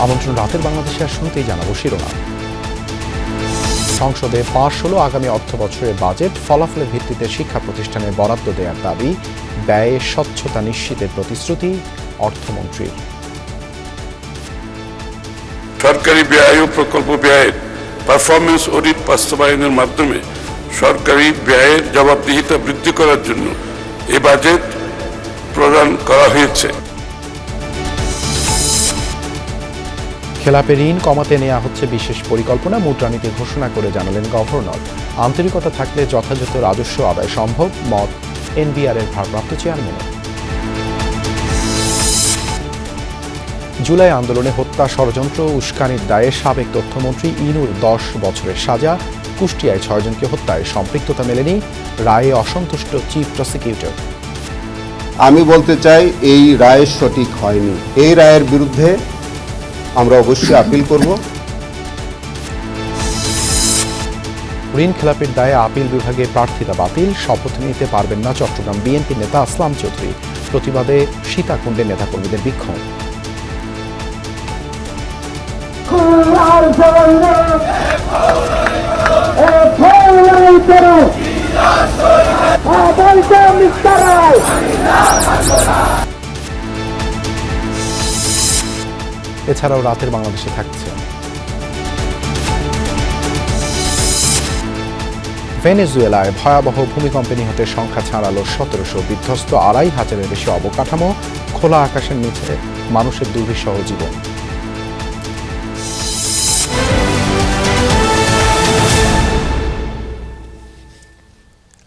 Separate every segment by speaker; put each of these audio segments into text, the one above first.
Speaker 1: আমন্ত্রণ রাতের বাংলাদেশে আর শুনতেই জানাবো শিরোনাম। সংসদে পাশ হলো আগামী অর্থ বছরের বাজেট। ফলাফলের ভিত্তিতে শিক্ষা প্রতিষ্ঠানে বরাদ্দ দেওয়ার দাবি, ব্যয়ে স্বচ্ছতা নিশ্চিতের প্রতিশ্রুতি অর্থমন্ত্রীর।
Speaker 2: সরকারি ব্যয় ও প্রকল্প ব্যয়ের পারফরমেন্স অডিট বাস্তবায়নের মাধ্যমে সরকারি ব্যয়ের জবাবদিহিতা বৃদ্ধি করার জন্য এই বাজেট প্রদান করা হয়েছে।
Speaker 1: খেলাপে ঋণ কমাতে নেওয়া হচ্ছে বিশেষ পরিকল্পনা, মুদ্রানীতি ঘোষণা করে জানালেন গভর্নর। আন্তরিকতা থাকলে যথাযথ রাজস্ব আদায় সম্ভব, মত এনবিআর এর ভারপ্রাপ্ত চেয়ারম্যানের। জুলাই আন্দোলনে হত্যা ষড়যন্ত্র উস্কানির দায়ে সাবেক তথ্যমন্ত্রী ইনুর 10 বছরের সাজা। কুষ্টিয়ায় 6 জনকে হত্যায় সম্পৃক্ততা মেলেনি, রায়ে অসন্তুষ্ট চিফ প্রসিকিউটর।
Speaker 3: আমি বলতে চাই এই রায় সঠিক হয়নি। এই রায়ের বিরুদ্ধে আমরা অবশ্যই আপিল করব।
Speaker 1: ঋণ খেলাপির দায়ে আপিল বিভাগে প্রার্থিতা বাতিল, শপথ নিতে পারবেন না চট্টগ্রাম বিএনপি নেতা আসলাম চৌধুরী। প্রতিবাদে সীতাকুণ্ডে নেতাকর্মীদের বিক্ষোভ। এছাড়াও রাতের বাংলাদেশে থাকছে ভেনেজুয়েলায় ভয়াবহ ভূমিকম্পে নিহতের সংখ্যা ছাড়ালো 1700, বিধ্বস্ত 2500-এর বেশি অবকাঠামো, খোলা আকাশের নিচে মানুষের দুর্বিষহ জীবন।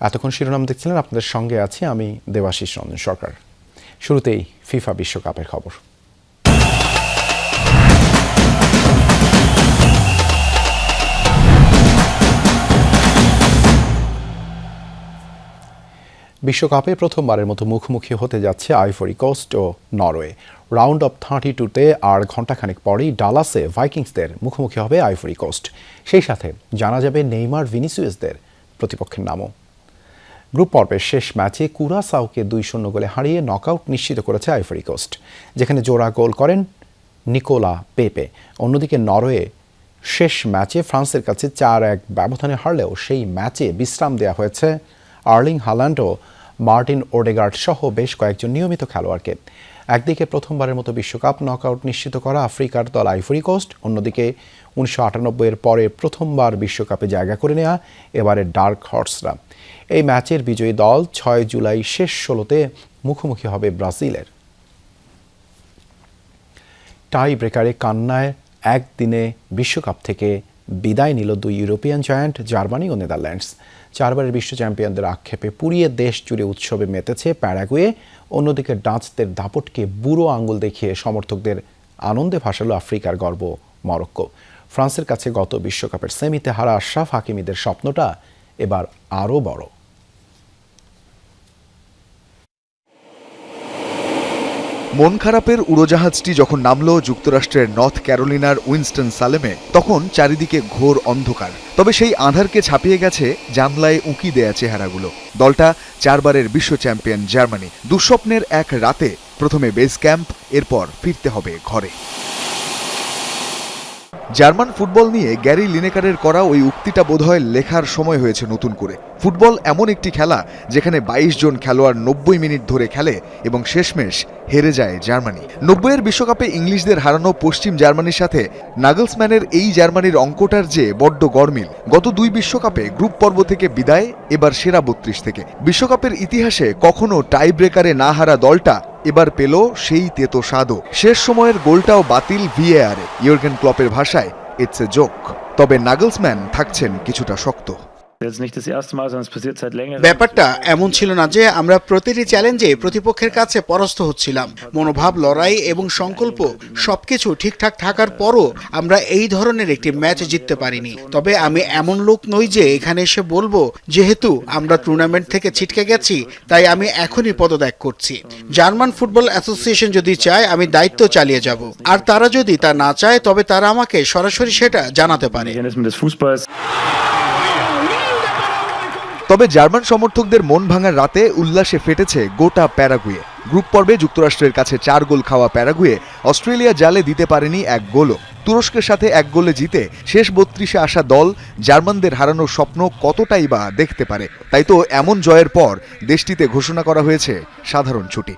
Speaker 1: এতক্ষণ শিরোনাম দেখছিলেন, আপনাদের সঙ্গে আছি আমি দেবাশিস রঞ্জন সরকার। শুরুতেই ফিফা বিশ্বকাপের খবর। বিশ্বকাপে প্রথমবারের মতো মুখোমুখি হতে যাচ্ছে আইভরি কোস্ট ও নরওয়ে। রাউন্ড অফ 32-তে আর ঘণ্টাখানেক পরেই ডালাসে ভাইকিংসদের মুখোমুখি হবে আইভরি কোস্ট। সেই সাথে জানা যাবে নেইমার ভিনিসিয়াসদের প্রতিপক্ষের নামও। গ্রুপ পর্বের শেষ ম্যাচে কুরাসাওকে 2-0 গোলে হারিয়ে নকআউট নিশ্চিত করেছে আইভরি কোস্ট, যেখানে জোড়া গোল করেন নিকোলা পেপে। অন্যদিকে নরওয়ে শেষ ম্যাচে ফ্রান্সের কাছে 4-1 ব্যবধানে হারলেও সেই ম্যাচে বিশ্রাম দেওয়া হয়েছে আর্লিং হাল্যান্ড ও মার্টিন ওডেগার্ড সহ বেশ কয়েকজন নিয়মিত খেলোয়াড়কে। একদিকে প্রথমবারের মতো বিশ্বকাপ নকআউট নিশ্চিত করা আফ্রিকার দল আইভরি কোস্ট, অন্যদিকে 1998-এর পরে প্রথমবার বিশ্বকাপে জায়গা করে নেওয়া এবারের ডার্ক হর্সরা। এই ম্যাচের বিজয়ী দল 6 জুলাই শেষ 16-তে মুখোমুখি হবে ব্রাজিলের। টাই ব্রেকারে কান্নায় একদিনে বিশ্বকাপ থেকে বিদায় নিল 2 ইউরোপিয়ান জায়ান্ট জার্মানি ও নেদারল্যান্ডস। 4 বারের বিশ্ব চ্যাম্পিয়নদের আক্ষেপে পুড়িয়ে দেশ জুড়ে উৎসবে মেতেছে প্যারাগুয়ে। অন্যদিকে ডাচদের দাপটকে বুড়ো আঙুল দেখিয়ে সমর্থকদের আনন্দে ভাসালো আফ্রিকার গর্ব মরক্কো। ফ্রান্সের কাছে গত বিশ্বকাপের সেমিতে হারা আশরাফ হাকিমিদের স্বপ্নটা এবার আরও বড়।
Speaker 4: মন খারাপের উড়োজাহাজটি যখন নামল যুক্তরাষ্ট্রের নর্থ ক্যারোলিনার উইনস্টন সালেমে, তখন চারিদিকে ঘোর অন্ধকার। তবে সেই আঁধারকে ছাপিয়ে গেছে জানলায় উঁকি দেয়া চেহারাগুলো। দলটা 4 বারের বিশ্ব চ্যাম্পিয়ন জার্মানি। দুঃস্বপ্নের এক রাতে প্রথমে বেস ক্যাম্প, এরপর ফিরতে হবে ঘরে। জার্মান ফুটবল নিয়ে গ্যারি লিনেকারের করা ওই উক্তিটা বোধহয় লেখার সময় হয়েছে নতুন করে। ফুটবল এমন একটি খেলা যেখানে 22 জন খেলোয়াড় 90 মিনিট ধরে খেলে এবং শেষমেশ হেরে যায় জার্মানি। 90-এর বিশ্বকাপে ইংলিশদের হারানো পশ্চিম জার্মানির সাথে নাগলসম্যানের এই জার্মানির অঙ্কটার যে বড্ড গরমিল। গত 2 বিশ্বকাপে গ্রুপ পর্ব থেকে বিদায়, এবার সেরা 32 থেকে। বিশ্বকাপের ইতিহাসে কখনো টাই ব্রেকারে না হারা দলটা এবার পেল সেই তেতো স্বাদও। শেষ সময়ের গোলটাও বাতিল ভিএআরে। ইয়র্গেন ক্লপের ভাষায় ইটস এ জোক। তবে নাগলসম্যান থাকছেন কিছুটা শক্ত।
Speaker 5: ব্যাপারটা এমন ছিল না যে আমরা প্রতিটি চ্যালেঞ্জে প্রতিপক্ষের কাছে পরাস্ত হচ্ছিলাম। মনোভাব, লড়াই এবং সংকল্প সবকিছু ঠিকঠাক থাকার পরও আমরা এই ধরনের একটি ম্যাচ জিততে পারিনি। তবে আমি এমন লোক নই যে এখানে এসে বলবো যেহেতু আমরা টুর্নামেন্ট থেকে ছিটকে গেছি তাই আমি এখনই পদত্যাগ করছি। জার্মান ফুটবল অ্যাসোসিয়েশন যদি চায় আমি দায়িত্ব চালিয়ে যাব, আর তারা যদি তা না চায় তবে তারা আমাকে সরাসরি সেটা জানাতে পারে।
Speaker 4: তবে জার্মান সমর্থকদের মন ভাঙার রাতে উল্লাসে ফেটেছে গোটা প্যারাগুয়ে। গ্রুপ পর্বে যুক্তরাষ্ট্রের কাছে 4 গোল খাওয়া প্যারাগুয়ে অস্ট্রেলিয়া জালে দিতে পারেনি 1 গোলও। তুরস্কের সাথে 1 গোলে জিতে শেষ 32-এ আসা দল জার্মানদের হারানোর স্বপ্ন কতটাই বা দেখতে পারে। তাই তো এমন জয়ের পর দেশটিতে ঘোষণা করা হয়েছে সাধারণ ছুটি।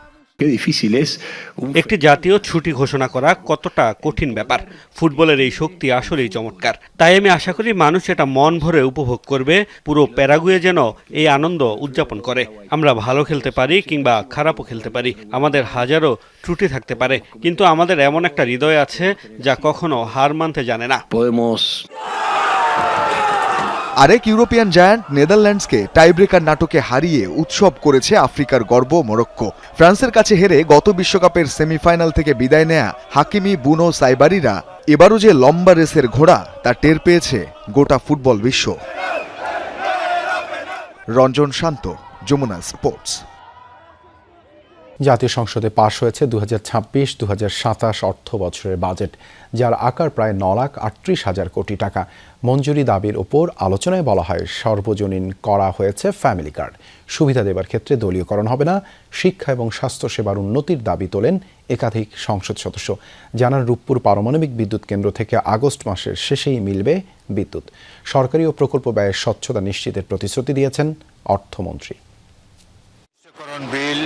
Speaker 6: একটি জাতীয় ছুটি ঘোষণা করা কতটা কঠিন ব্যাপার। ফুটবলের এই শক্তি আসলেই চমৎকার। তাই আমি আশা করি মানুষ এটা মন ভরে উপভোগ করবে। পুরো প্যারাগুয়ে যেন এই আনন্দ উদযাপন করে। আমরা ভালো খেলতে পারি কিংবা খারাপও খেলতে পারি, আমাদের হাজারো ত্রুটি থাকতে পারে, কিন্তু আমাদের এমন একটা হৃদয় আছে যা কখনো হার মানতে জানে না।
Speaker 4: আরেক ইউরোপিয়ান জায়ান্ট নেদারল্যান্ডসকে টাইব্রেকার নাটকে হারিয়ে উৎসব করেছে আফ্রিকার গর্ব মরক্কো। ফ্রান্সের কাছে হেরে গত বিশ্বকাপের সেমিফাইনাল থেকে বিদায় নেয়া হাকিমি, বুনো, সাইবারিরা এবারও যে লম্বা রেসের ঘোড়া তা টের পেয়েছে গোটা ফুটবল বিশ্ব। রঞ্জন শান্ত, যমুনা স্পোর্টস।
Speaker 1: জাতীয় সংসদে পাশ হয়েছে 2026-2027 অর্থ বছরের বাজেট, যার আকার প্রায় 9,38,000 কোটি টাকা। মঞ্জুরি দাবির ওপর আলোচনায় বলা হয় সর্বজনীন করা হয়েছে ফ্যামিলি কার্ড। সুবিধা দেবার ক্ষেত্রে দলীয়করণ হবে না। শিক্ষা এবং স্বাস্থ্যসেবার উন্নতির দাবি তোলেন একাধিক সংসদ সদস্য। জানান, রূপপুর পারমাণবিক বিদ্যুৎ কেন্দ্র থেকে আগস্ট মাসের শেষেই মিলবে বিদ্যুৎ। সরকারি ও প্রকল্প ব্যয়ের স্বচ্ছতা নিশ্চিতের প্রতিশ্রুতি দিয়েছেন অর্থমন্ত্রী।
Speaker 7: বিল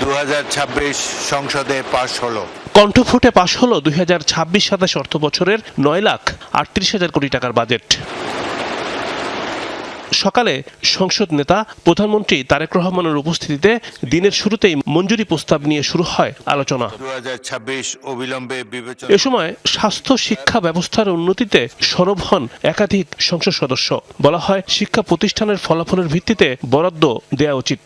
Speaker 7: 2026 সংসদে পাশ হলো।
Speaker 8: কণ্ঠফুটে পাশ হলো 2026-27 অর্থ বছরের 9,38,000 কোটি টাকার বাজেট। সকালে সংসদ নেতা প্রধানমন্ত্রী তারেক রহমানের উপস্থিতিতে দিনের শুরুতেই মঞ্জুরি প্রস্তাব নিয়ে শুরু হয় আলোচনা।
Speaker 7: 2026 অবিলম্বে বিবেচনা।
Speaker 8: এ সময় স্বাস্থ্য শিক্ষা ব্যবস্থার উন্নতিতে সরব হন একাধিক সংসদ সদস্য। বলা হয়, শিক্ষা প্রতিষ্ঠানের ফলাফলের ভিত্তিতে বরাদ্দ দেওয়া উচিত।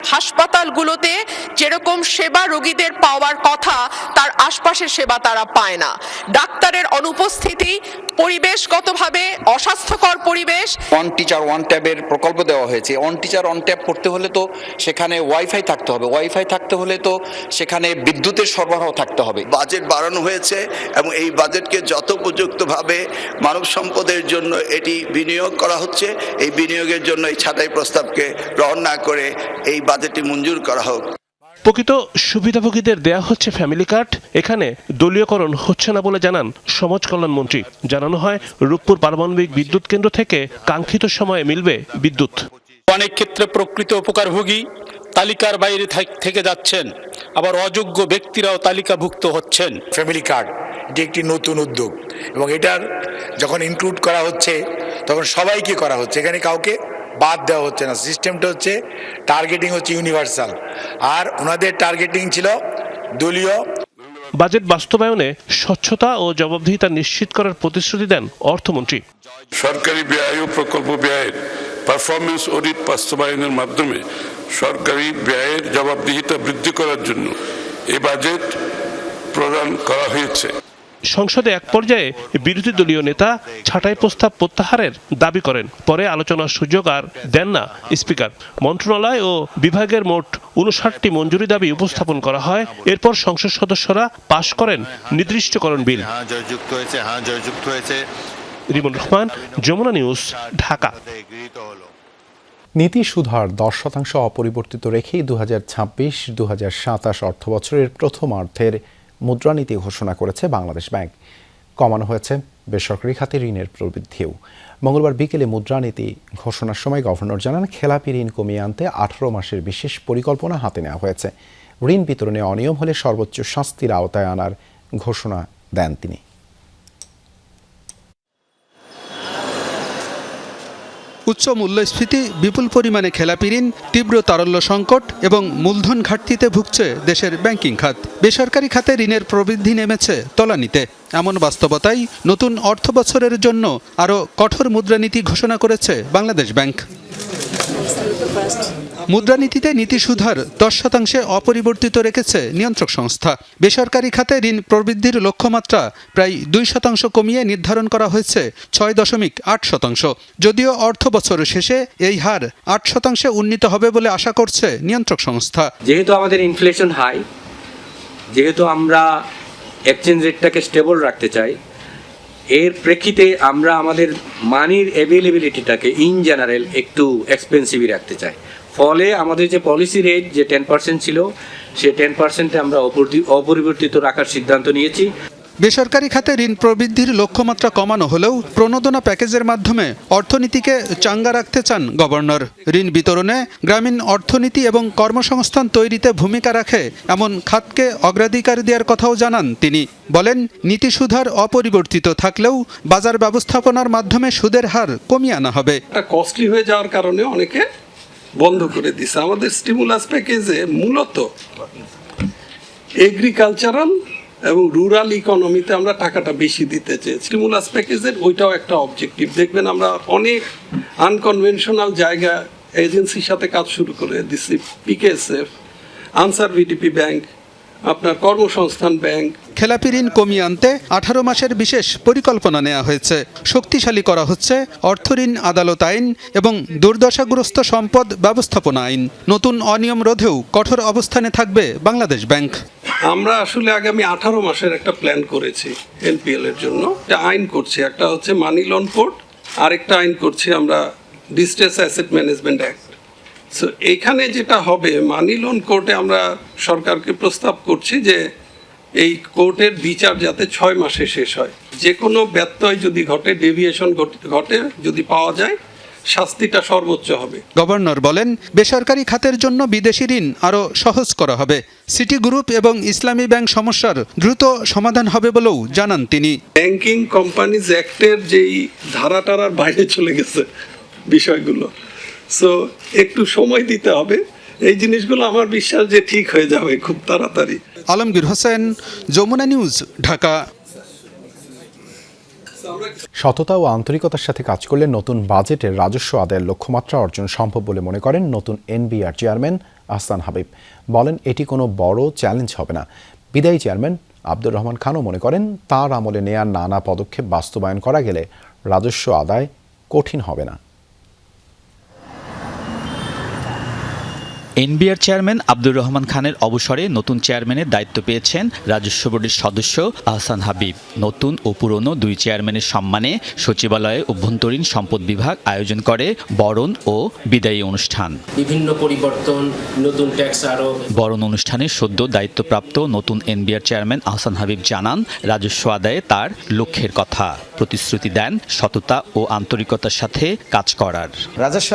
Speaker 9: হাসপাতালগুলোতে যেরকম সেবা রোগীদের পাওয়ার কথা, তার আশপাশের সেবা তারা পায় না। ডাক্তারের অনুপস্থিতি, পরিবেশগতভাবে অস্বাস্থ্যকর পরিবেশ।
Speaker 10: ওয়ান টিচার ওয়ান ট্যাবের প্রকল্প দেওয়া হয়েছে। ওয়ান টিচার ওয়ান ট্যাব করতে হলে তো সেখানে ওয়াইফাই থাকতে হবে, ওয়াইফাই থাকতে হলে তো সেখানে বিদ্যুতের সরবরাহ থাকতে হবে।
Speaker 11: বাজেট বাড়ানো হয়েছে এবং এই বাজেটকে যথোপযুক্তভাবে মানব সম্পদের জন্য এটি বিনিয়োগ করা হচ্ছে। এই বিনিয়োগের জন্য এই ছাঁটাই প্রস্তাবকে গ্রহণ না করে এই বাজেটটি মঞ্জুর করা হোক।
Speaker 8: প্রকৃত সুবিধাভোগীদের দেয়া হচ্ছে ফ্যামিলি কার্ড। এখানে দলীয়করণ হচ্ছে না বলে জানান সমাজ কল্যাণ মন্ত্রী। জানানো হয়, রূপপুর পারমাণবিক বিদ্যুৎ কেন্দ্র থেকে কাঙ্ক্ষিত সময়ে মিলবে বিদ্যুৎ।
Speaker 12: অনেক ক্ষেত্রে প্রকৃত উপকারভোগী তালিকার বাইরে থেকে যাচ্ছেন, আবার অযোগ্য ব্যক্তিরাও তালিকাভুক্ত হচ্ছেন।
Speaker 13: ফ্যামিলি কার্ড এটি একটি নতুন উদ্যোগ এবং এটার যখন ইনক্লুড করা হচ্ছে তখন সবাইকে করা হচ্ছে, এখানে কাউকে বাদ দেওয়া হচ্ছে না। সিস্টেমটা হচ্ছে টার্গেটিং হচ্ছে ইউনিভার্সাল, আর ওনাদের টার্গেটিং ছিল দলীয়।
Speaker 8: বাজেট বাস্তবায়নে স্বচ্ছতা ও জবাবদিহিতা নিশ্চিত করার প্রতিশ্রুতি দেন অর্থমন্ত্রী।
Speaker 2: সরকারি ব্যয় ও প্রকল্প ব্যয়ের পারফরমেন্স অডিট বাস্তবায়নের মাধ্যমে সরকারি ব্যয়ের জবাবদিহিতা বৃদ্ধি করার জন্য এই বাজেট প্রদান করা হয়েছে।
Speaker 8: সংসদে এক পর্যায়ে বিরোধী দলীয় নেতা ছাঁটাই প্রস্তাব প্রত্যাহারের দাবি করেন। পরে আলোচনার সুযোগ আর দেন না স্পিকার। মন্ত্রণালয় ও বিভাগের মোট 59টি মঞ্জুরি দাবি উপস্থাপন করা হয়। এরপর সংসদ সদস্যরা পাশ করেন নির্দিষ্টকরণ বিল। রিমন রহমান, যমুনা নিউজ, ঢাকা।
Speaker 1: নীতি সুধার 10% অপরিবর্তিত রেখেই 2026-2027 অর্থবছরের প্রথমার্ধের মুদ্রানীতি ঘোষণা করেছে বাংলাদেশ ব্যাংক। কমানো হয়েছে বেসরকারি খাতে ঋণের প্রবৃদ্ধিও। মঙ্গলবার বিকেলে মুদ্রানীতি ঘোষণার সময় গভর্নর জানান, খেলাপি ঋণ কমিয়ে আনতে 18 মাসের বিশেষ পরিকল্পনা হাতে নেওয়া হয়েছে। ঋণ বিতরণে অনিয়ম হলে সর্বোচ্চ শাস্তির আওতায় আনার ঘোষণা দেন তিনি।
Speaker 14: উচ্চ মূল্যস্ফীতি, বিপুল পরিমাণে খেলাপি ঋণ, তীব্র তারল্য সংকট এবং মূলধন ঘাটতিতে ভুগছে দেশের ব্যাংকিং খাত। বেসরকারি খাতে ঋণের প্রবৃদ্ধি নেমেছে তলানিতে। এমন বাস্তবতায় নতুন অর্থবছরের জন্য আরও কঠোর মুদ্রানীতি ঘোষণা করেছে বাংলাদেশ ব্যাংক। মুদ্রানীতিতে নীতি সুধার 10% অপরিবর্তিত রেখেছে নিয়ন্ত্রক সংস্থা। বেসরকারি খাতে ঋণ প্রবৃদ্ধির লক্ষ্যমাত্রা প্রায় 2% কমিয়ে নির্ধারণ করা হয়েছে 6.8%। যদিও অর্থ বছর শেষে এই হার 8% উন্নীত হবে বলে আশা করছে নিয়ন্ত্রক সংস্থা।
Speaker 15: যেহেতু আমাদের ইনফ্লেশন হাই, যেহেতু আমরা এক্সচেঞ্জ রেটটাকে স্টেবল রাখতে চাই, এর প্রেক্ষিতে আমরা আমাদের মানির অ্যাভেলেবিলিটিটাকে ইন জেনারেল একটু এক্সপেন্সিভই রাখতে চাই। ফলে আমাদের যে পলিসি রেট যে 10% ছিল, সে 10%-এ আমরা অপরিবর্তিত রাখার সিদ্ধান্ত নিয়েছি।
Speaker 14: বেসরকারি খাতে ঋণ প্রবৃদ্ধির লক্ষ্যমাত্রা কমানো হলেও প্রণোদনা প্যাকেজের মাধ্যমে অর্থনীতিকে চাঙ্গা রাখতে চান গভর্নর। ঋণ বিতরণে গ্রামীণ অর্থনীতি এবং কর্মসংস্থান তৈরিতে ভূমিকা রাখে এমন খাতকে অগ্রাধিকার দেওয়ার কথাও জানান তিনি। বলেন, নীতি সুধার অপরিবর্তিত থাকলেও বাজার ব্যবস্থাপনার মাধ্যমে সুদের হার কমিয়ে আনা হবে।
Speaker 12: কস্টলি হয়ে যাওয়ার কারণে অনেকে বন্ধ করে দিছে। আমাদের স্টিমুলাস প্যাকেজে মূলত এগ্রিকালচারাল এবং রুরাল ইকোনমিতে আমরা টাকাটা বেশি দিতে চেয়েছি। স্টিমুলাস প্যাকেজের ওইটাও একটা অবজেক্টিভ। দেখবেন আমরা অনেক আনকনভেনশনাল জায়গা এজেন্সির সাথে কাজ শুরু করে দিচ্ছি। পিকেএসএফ, আনসার ভিডিপি ব্যাংক, আপনার কর্মসংস্থান ব্যাংক।
Speaker 14: খেলাপি ঋণ কমিয়ে আনতে 18 মাসের বিশেষ পরিকল্পনা নেওয়া হয়েছে। শক্তিশালী করা হচ্ছে অর্থঋণ আদালত আইন এবং দুর্দশাগ্রস্ত সম্পদ ব্যবস্থাপনা আইন। নতুন অনিয়ম রোধেও কঠোর অবস্থানে থাকবে বাংলাদেশ ব্যাংক।
Speaker 12: আমরা আসলে আগামী 18 মাসের একটা প্ল্যান করেছি এনপিএল এর জন্য। একটা আইন করছি, একটা হচ্ছে মানি লন কোড, আরেকটা আইন করছি আমরা distress asset management act. So এইখানে যেটা হবে, মানি লোন কোর্টে আমরা সরকারকে প্রস্তাব করছি যে এই কোর্টের বিচার যাতে 6 মাসে শেষ হয়। যে কোনো ব্যত্যয় যদি ঘটে, ডেভিয়েশন ঘটে যদি পাওয়া যায়, শাস্তিটা সর্বোচ্চ হবে।
Speaker 14: গভর্নর বলেন, বেসরকারি খাতের জন্য বিদেশি ঋণ আরও সহজ করা হবে। সিটি গ্রুপ এবং ইসলামী ব্যাংক সমস্যার দ্রুত সমাধান হবে বলেও জানান তিনি।
Speaker 12: ব্যাংকিং কোম্পানিজ অ্যাক্টের যেই ধারাটার বাইরে চলে গেছে বিষয়গুলো, সো একটু সময় দিতে হবে। এই জিনিসগুলো আমার বিশ্বাস যে ঠিক হয়ে যাবে খুব তাড়াতাড়ি।
Speaker 14: আলমগীর হোসেন, যমুনা নিউজ, ঢাকা।
Speaker 1: সততা ও আন্তরিকতার সাথে কাজ করলে নতুন বাজেটের রাজস্ব আদায়ের লক্ষ্যমাত্রা অর্জন সম্ভব বলে মনে করেন নতুন এনবিআর চেয়ারম্যান আহসান হাবিব। বলেন, এটি কোনো বড় চ্যালেঞ্জ হবে না। বিদায়ী চেয়ারম্যান আব্দুর রহমান খানও মনে করেন, তার আমলে নেওয়া নানা পদক্ষেপ বাস্তবায়ন করা গেলে রাজস্ব আদায় কঠিন হবে না।
Speaker 16: এনবিআর চেয়ারম্যান আব্দুর রহমান খানের অবসরে নতুন চেয়ারম্যানের দায়িত্ব পেয়েছেন রাজস্ব বোর্ডের সদস্য আহসান হাবিব। নতুন ও পুরনো দুই চেয়ারম্যানের সম্মানে সচিবালয়ে অভ্যন্তরীণ সম্পদ বিভাগ আয়োজন করে বরণ ও বিদায়ী অনুষ্ঠান।
Speaker 15: বিভিন্ন পরিবর্তন, নতুন ট্যাক্স আরোপ।
Speaker 16: বরণ অনুষ্ঠানে সদ্য দায়িত্বপ্রাপ্ত নতুন এনবিআর চেয়ারম্যান আহসান হাবিব জানান, রাজস্ব আদায়ে তার লক্ষ্যের কথা। প্রতিশ্রুতি দেন সততা ও আন্তরিকতার সাথে কাজ করার।
Speaker 17: রাজস্ব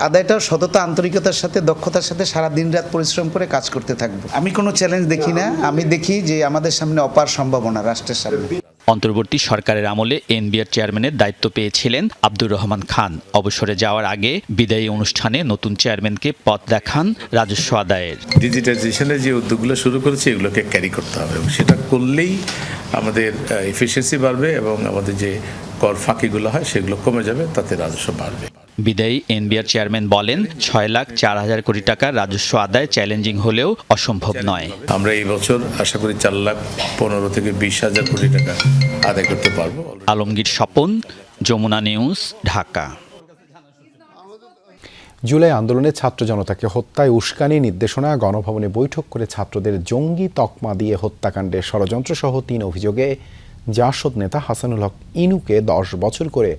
Speaker 17: আদায়টাও সততা, আন্তরিকতার সাথে, দক্ষতার সাথে সারা দিন রাত পরিশ্রম করে কাজ করতে থাকবো। আমি কোনো চ্যালেঞ্জ দেখি না। আমি দেখি যে আমাদের সামনে অপার সম্ভাবনা রাষ্ট্রের সামনে।
Speaker 16: অন্তর্বর্তী সরকারের আমলে এনবিআর চেয়ারম্যানের দায়িত্ব পেয়েছিলেন আব্দুর রহমান খান। অবসরে যাওয়ার আগে বিদায়ী অনুষ্ঠানে নতুন চেয়ারম্যানকে পথ দেখান রাজস্ব আদায়ের।
Speaker 18: ডিজিটাইজেশনের যে উদ্যোগগুলো শুরু করেছে, এগুলোকে ক্যারি করতে হবে এবং সেটা করলেই আমাদের এফিসিয়েন্সি বাড়বে এবং আমাদের যে কর ফাঁকিগুলো হয় সেগুলো কমে যাবে, তাতে রাজস্ব বাড়বে।
Speaker 16: বিদায়ী এনবিআর চেয়ারম্যান বলেন, 6,04,000 কোটি টাকার রাজস্ব আদায় চ্যালেঞ্জিং হলেও অসম্ভব নয়।
Speaker 18: আমরা এই বছর আশা করি 4,15,000 থেকে 20,000 কোটি টাকা আদায় করতে পারবো।
Speaker 16: আলমগীর স্বপন, যমুনা নিউজ, ঢাকা।
Speaker 1: জুলাই আন্দোলনে ছাত্র জনতাকে হত্যায় উস্কানি নির্দেশনা, গণভবনে বৈঠক করে ছাত্রদের জঙ্গি তকমা দিয়ে হত্যাকাণ্ডের ষড়যন্ত্রসহ 3 অভিযোগে জাসদ নেতা হাসানুল হক ইনুকে 10 বছর করে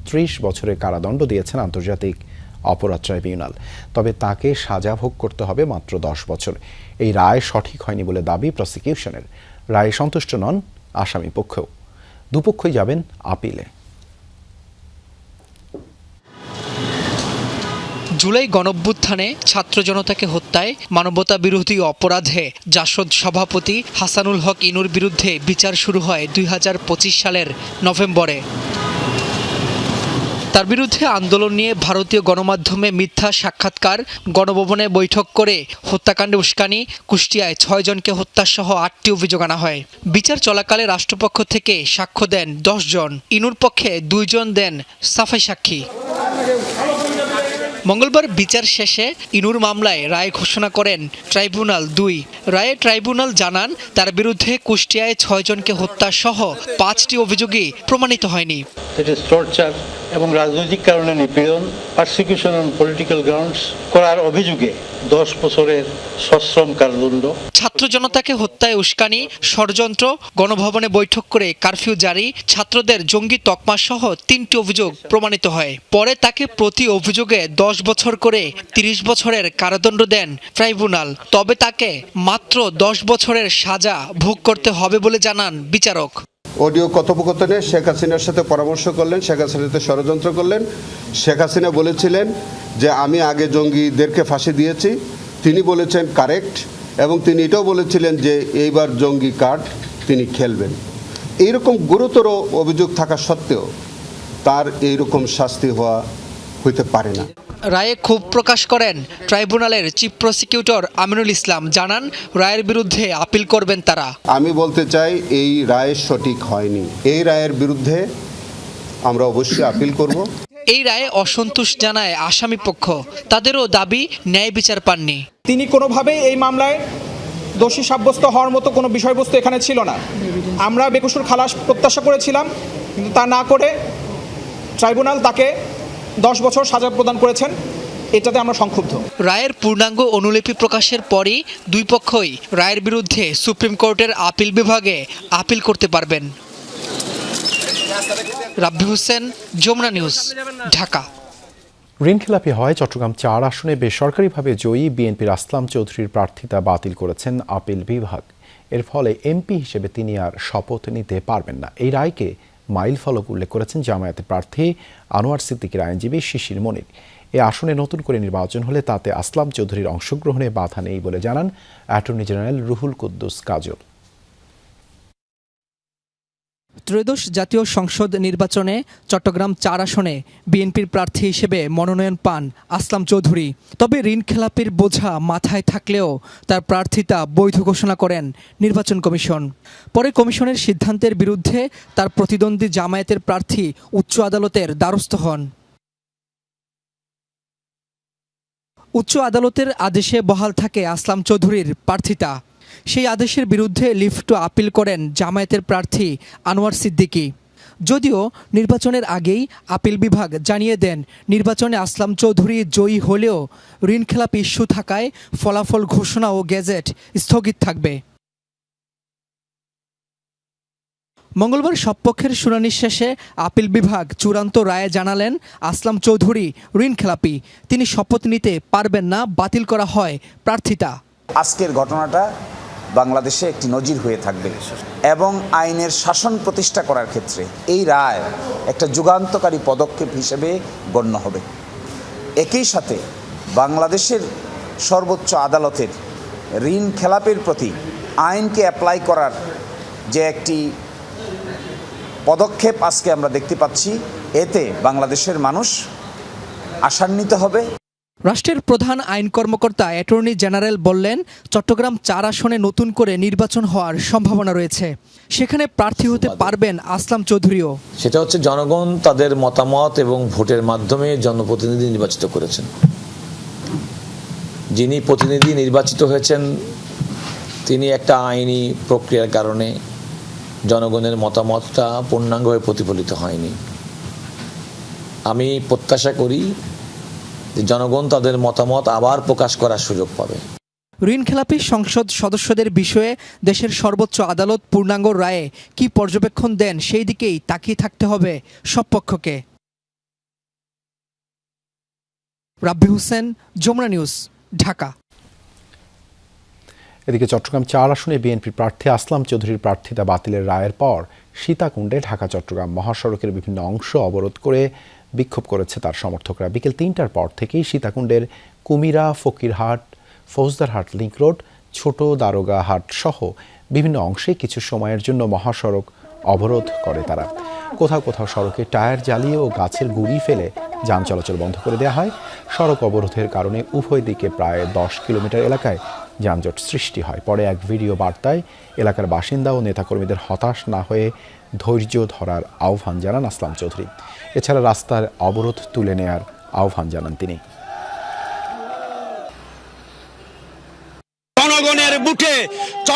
Speaker 1: 30 বছরের কারাদণ্ড দিয়েছেন আন্তর্জাতিক অপরাধ ট্রাইব্যুনাল। তবে তাকে সাজা ভোগ করতে হবে মাত্র 10 বছর। এই রায় সঠিক হয়নি বলে দাবি প্রসিকিউশনের। রায়ে সন্তুষ্ট নন আসামি পক্ষও। দুপক্ষই যাবেন আপিলে।
Speaker 19: জুলাই গণঅভ্যুত্থানে ছাত্র জনতাকে হত্যায় মানবতা বিরোধী অপরাধে জাসদ সভাপতি হাসানুল হক ইনুর বিরুদ্ধে বিচার শুরু হয় 2025 সালের নভেম্বরে। তার বিরুদ্ধে আন্দোলন নিয়ে ভারতীয় গণমাধ্যমে মিথ্যা সাক্ষাৎকার, গণভবনে বৈঠক করে হত্যাকাণ্ডে উস্কানি, কুষ্টিয়ায় 6 জনকে হত্যাসহ 8টি অভিযোগ আনা হয়। বিচার চলাকালে রাষ্ট্রপক্ষ থেকে সাক্ষ্য দেন 10 জন। ইনুর পক্ষে 2 জন দেন সাফাই সাক্ষী। মঙ্গলবার বিচার শেষে ইনুর মামলায় রায় ঘোষণা করেন ট্রাইব্যুনাল 2। রায়ে ট্রাইব্যুনাল জানান, তার বিরুদ্ধে কুষ্টিয়ায় 6 জনকে হত্যা সহ 5টি অভিযোগই প্রমাণিত হয়নি।
Speaker 20: এবং রাজনৈতিক কারণে নিপীড়ন, পারসিকিউশন অন পলিটিক্যাল গ্রাউন্ডস করার অভিযোগে 10 বছরের সশ্রম কারাদণ্ড।
Speaker 19: ছাত্র জনতাকে হত্যায় উস্কানি, ষড়যন্ত্র, গণভবনে বৈঠক করে কারফিউ জারি, ছাত্রদের জঙ্গি তকমা সহ 3টি অভিযোগ প্রমাণিত হয়। পরে তাকে প্রতি অভিযোগে 10 বছর করে 30 বছরের কারাদণ্ড দেন ট্রাইব্যুনাল। তবে তাকে মাত্র 10 বছরের সাজা ভোগ করতে হবে বলে জানান বিচারক।
Speaker 3: অডিও কথোপকথনে শেখ হাসিনার সাথে পরামর্শ করলেন, শেখ হাসিনার সাথে ষড়যন্ত্র করলেন। শেখ হাসিনা বলেছিলেন যে আমি আগে জঙ্গিদেরকে ফাঁসি দিয়েছি, তিনি বলেছেন কারেক্ট, এবং তিনি এটাও বলেছিলেন যে এইবার জঙ্গি কার্ড তিনি খেলবেন। এইরকম গুরুতর অভিযোগ থাকা সত্ত্বেও তার এইরকম শাস্তি হইতে পারে না।
Speaker 19: রায়ে ক্ষোভ প্রকাশ করেন ট্রাইব্যুনালের চিফ প্রসিকিউটর আমিনুল ইসলাম। জানান রায়ের বিরুদ্ধে আপিল করবেন তারা।
Speaker 3: আমি বলতে চাই এই রায় সঠিক হয়নি। এই রায়ের বিরুদ্ধে আমরা অবশ্যই আপিল করব।
Speaker 19: এই রায়ে অসন্তোষ জানায় আসামি পক্ষ। তাদেরও দাবি ন্যায় বিচার পাননি।
Speaker 21: তিনি কোনোভাবেই এই মামলায় দোষী সাব্যস্ত হওয়ার মতো কোনো বিষয়বস্তু এখানে ছিল না। আমরা বেকসুর খালাস প্রত্যাশা করেছিলাম, কিন্তু তা না করে ট্রাইব্যুনাল তাকে 10 বছর সাজা প্রদান করেছেন। এটাতে আমরা সংক্ষুব্ধ।
Speaker 19: রায়ের পূর্ণাঙ্গ অনুলিপি প্রকাশের পরই দুই পক্ষই রায়ের বিরুদ্ধে সুপ্রিম কোর্টের আপিল বিভাগে আপিল করতে পারবেন। রাব্বি হোসেন, যমুনা নিউজ, ঢাকা।
Speaker 1: ঋণখেলাপি হয় চট্টগ্রাম 4 আসনে বেসরকারিভাবে জয়ী বিএনপির আসলাম চৌধুরীর প্রার্থিতা বাতিল করেছেন আপিল বিভাগ। এর ফলে এমপি হিসেবে তিনি আর শপথ নিতে পারবেন না। এই রায়কে মাইল ফলক উল্লেখ করেছেন জামায়াতের প্রার্থী আনোয়ার সিদ্দিকীর আইনজীবী শিশির মনির। এ আসনে নতুন করে নির্বাচন হলে তাতে আসলাম চৌধুরীর অংশগ্রহণে বাধা নেই বলে জানান অ্যাটর্নি জেনারেল রুহুল কুদ্দুস কাজল।
Speaker 19: ত্রয়োদশ জাতীয় সংসদ নির্বাচনে চট্টগ্রাম 4 আসনে বিএনপির প্রার্থী হিসেবে মনোনয়ন পান আসলাম চৌধুরী। তবে ঋণখেলাপির বোঝা মাথায় থাকলেও তার প্রার্থিতা বৈধ ঘোষণা করেন নির্বাচন কমিশন। পরে কমিশনের সিদ্ধান্তের বিরুদ্ধে তার প্রতিদ্বন্দ্বী জামায়াতের প্রার্থী উচ্চ আদালতের দ্বারস্থ হন। উচ্চ আদালতের আদেশে বহাল থাকে আসলাম চৌধুরীর প্রার্থিতা। সেই আদেশের বিরুদ্ধে লিফট আপিল করেন জামায়াতের প্রার্থী আনোয়ার সিদ্দিকী। যদিও নির্বাচনের আগেই আপিল বিভাগ জানিয়ে দেন নির্বাচনে আসলাম চৌধুরী জয়ী হলেও ঋণখেলাপি ইস্যু থাকায় ফলাফল ঘোষণা ও গেজেট স্থগিত থাকবে। মঙ্গলবার সব পক্ষের শুনানি শেষে আপিল বিভাগ চূড়ান্ত রায়ে জানালেন আসলাম চৌধুরী ঋণখেলাপি, তিনি শপথ নিতে পারবেন না, বাতিল করা হয় প্রার্থিতা।
Speaker 22: আজকের ঘটনাটা বাংলাদেশে একটি নজির হয়ে থাকবে এবং আইনের শাসন প্রতিষ্ঠা করার ক্ষেত্রে এই রায় একটা যুগান্তকারী পদক্ষেপ হিসেবে গণ্য হবে। একই সাথে বাংলাদেশের সর্বোচ্চ আদালতের ঋণ খেলাপের প্রতি আইনকে অ্যাপ্লাই করার যে একটি পদক্ষেপ আজকে আমরা দেখতে পাচ্ছি, এতে বাংলাদেশের মানুষ আশান্বিত হবে।
Speaker 19: রাষ্ট্রের প্রধান আইন কর্মকর্তা অ্যাটর্নি জেনারেল বললেন, চট্টগ্রাম 4 আসনে নতুন করে নির্বাচন হওয়ার সম্ভাবনা রয়েছে। সেখানে প্রার্থী হতে পারবেন আসলাম চৌধুরীও।
Speaker 23: সেটা হচ্ছে জনগণ তাদের মতামত এবং ভোটের মাধ্যমে জনপ্রতিনিধি নির্বাচিত করেছেন। যিনি প্রতিনিধি নির্বাচিত হয়েছেন তিনি একটা আইনি প্রক্রিয়ার কারণে জনগণের মতামতটা পূর্ণাঙ্গভাবে প্রতিফলিত হয়নি। আমি প্রত্যাশা করি জনগণ তাদের মতামত আবার প্রকাশ করার সুযোগ পাবে।
Speaker 19: ঋণখেলাপি সংসদ সদস্যদের বিষয়ে দেশের সর্বোচ্চ আদালত পূর্ণাঙ্গ রায়ে কি পর্যবেক্ষণ দেন সেই দিকেই তাকিয়ে থাকতে হবে সব পক্ষকে। রাব্বি হোসেন, যমুনা নিউজ, ঢাকা।
Speaker 1: এদিকে চট্টগ্রাম 4 আসনে বিএনপির প্রার্থী আসলাম চৌধুরীর প্রার্থিতা বাতিলের রায়ের পর সীতাকুণ্ডে ঢাকা চট্টগ্রাম মহাসড়কের বিভিন্ন অংশ অবরোধ করে বিক্ষোভ করেছে তার সমর্থকরা। বিকেল 3টার পর থেকেই সীতাকুণ্ডের কুমিরা, ফকিরহাট, ফৌজদারহাট লিংক রোড, ছোট দারোগা হাট সহ বিভিন্ন অংশে কিছু সময়ের জন্য মহাসড়ক অবরোধ করে তারা। কোথাও কোথাও সড়কে টায়ার জ্বালিয়ে ও গাছের গুঁড়ি ফেলে যান চলাচল বন্ধ করে দেওয়া হয়। সড়ক অবরোধের কারণে উভয় দিকে প্রায় 10 কিলোমিটার এলাকায় যানজট সৃষ্টি হয়। পরে এক ভিডিও বার্তায় এলাকার বাসিন্দা ও নেতাকর্মীদের হতাশ না হয়ে ধৈর্য ধরার আহ্বান জানান আসলাম চৌধুরী। এছাড়া রাস্তার অবরোধ তুলে নেয়ার আহ্বান জানান তিনি।
Speaker 24: জনগণের বুকে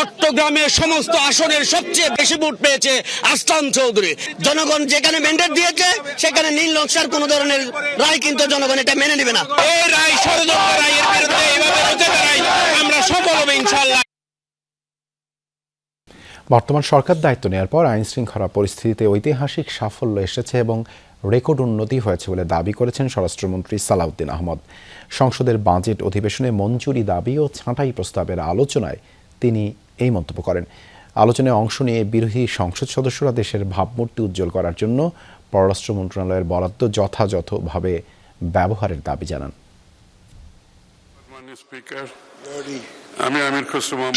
Speaker 4: চট্টগ্রামের সমস্ত আসনের সবচেয়ে বেশি ভোট পেয়েছে আসলাম চৌধুরী। জনগণ যেখানে ম্যান্ডেট দিয়েছে সেখানে নীল নকশার কোনো ধরনের রায় কিন্তু জনগণ এটা মেনে নেবে না। এই রায় ষড়যন্ত্র রায়ের বিরুদ্ধে এইভাবে রুখে দাঁড়াই, আমরা সফল হবে ইনশাআল্লাহ।
Speaker 1: বর্তমান সরকার দায়িত্ব নেওয়ার পর আইন শৃঙ্খলা পরিস্থিতিতে ঐতিহাসিক সাফল্য এসেছে এবং রেকর্ড উন্নতি হয়েছে বলে দাবি করেছেন স্বরাষ্ট্রমন্ত্রী সালাউদ্দিন আহমদ। সংসদের বাজেট অধিবেশনে মঞ্জুরি দাবি ও ছাঁটাই প্রস্তাবের আলোচনায় তিনি এই মন্তব্য করেন। আলোচনায় অংশ নিয়ে বিরোধী সংসদ সদস্যরা দেশের ভাবমূর্তি উজ্জ্বল করার জন্য পররাষ্ট্র মন্ত্রণালয়ের বরাদ্দ যথাযথভাবে ব্যবহারের দাবি জানান।